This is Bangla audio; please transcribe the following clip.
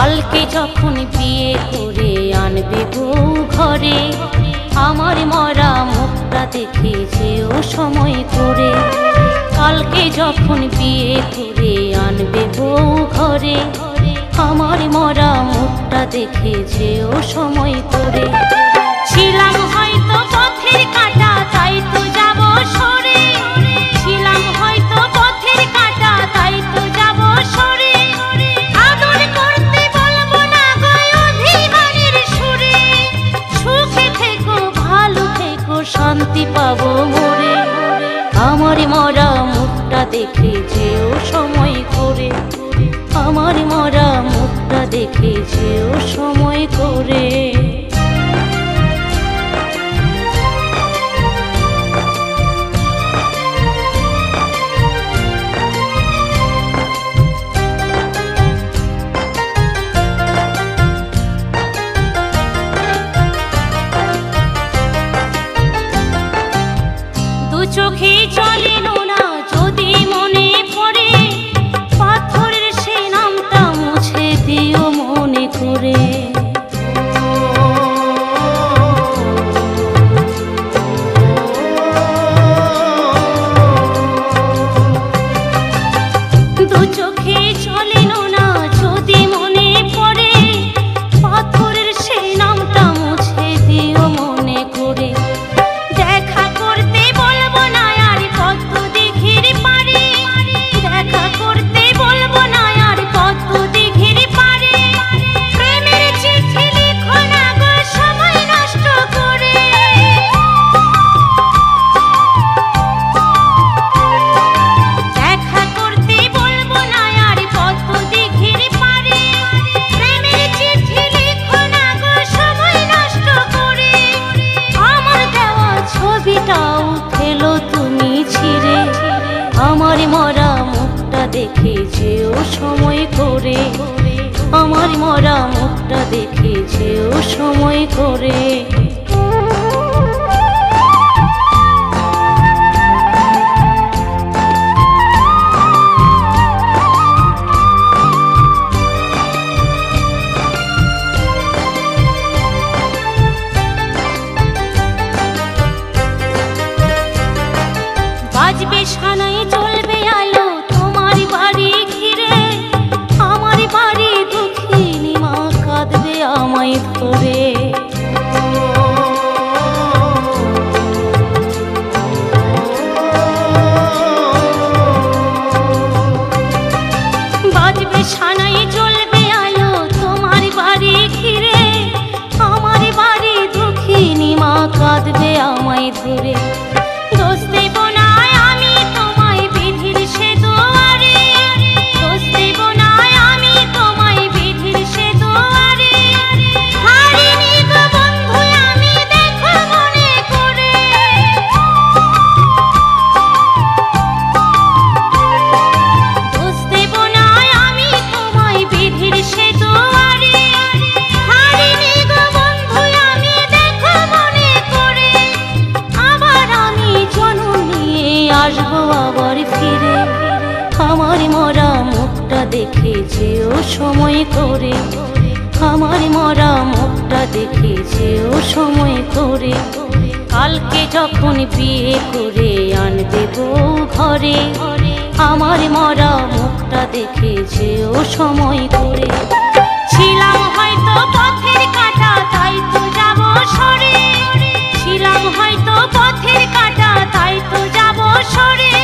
কালকে যখন বিয়ে করে আনবে বউ ঘরে, আমার মরা মুখটা দেখে যেও সময় করে। কালকে যখন বিয়ে করে আনবে বউ ঘরে, আমার মরা মুখটা দেখে যেও সময় করে। ছিলাম হয়তো পথের কাঁটা তাই তো যাব সরে, ছিলাম হয়তো পথের কাঁটা তাই তো যাব সরে। আদর করতে বলবো না গো অধিকারের সুরে, সুখে থেকো ভালো থেকো শান্তি পাবো মোরে। আমার মরা মুখটা দেখে যেও সময় করে, আমার মরা মুখটা দেখে যেও সময় করে। দু চোখে চলিল না যদি মনে পড়ে, পাথরের সে নামটা মুছে দিও মনে করে। দু চোখে চলিল না যদি মনে পড়ে, পাথরের সে নামটা মুছে দিও মনে করে। দেখা করতে বলবো না আর কত দিঘির পারে, দেখা করতে বলবো না আর কত দিঘির পারে। প্রেমের চিঠি লিখো না গো সময় নষ্ট করে, দেখা করতে বলবো না আর কত দিঘির পারে। প্রেমের চিঠি লিখো না গো সময় নষ্ট করে। আমার দেওয়া ছবিটাও ফেলো তুমি ছিঁড়ে, আমার মরা মুখটা দেখে যেও সময় করে, আমার মরা মুখটা দেখে যেও সময় করে। বাজবে সানাই চলবে আলো তোমার বাড়ি ঘিরে, আমার বাড়ি দুঃখিনী মা কাঁদবে আমায় ধরে। বাজবে সানাই চলবে আলো তোমার বাড়ি ঘিরে, আমার বাড়ি দুঃখিনী মা কাঁদবে আমায় ধরে। দোষ দেব না আমি তোমায় বিধির সে দুয়ারে, দোষ দেব না আমি তোমায় বিধির সে দুয়ারে। হারিনি গো বন্ধু আমি দেখো মনে করে, দোষ দেব না আমি তোমায় বিধির সে দুয়ারে। হারিনি গো বন্ধু আমি দেখো মনে করে। আবার আমি জন্ম নিয়ে আসবো আবার ফিরে, আমার মরা মুখটা দেখে যেও সময় করে, আমার মরা মুখটা দেখে যেও সময় করে। কালকে যখন বিয়ে করে আনবে বউ ঘরে, আমার মরা মুখটা দেখে যেও সময় করে। ছিলাম হয়তো পথের কাঁটা তাই তো যাব সরে, ছিলাম হয়তো পথের কাঁটা তাই তো যাব সরে।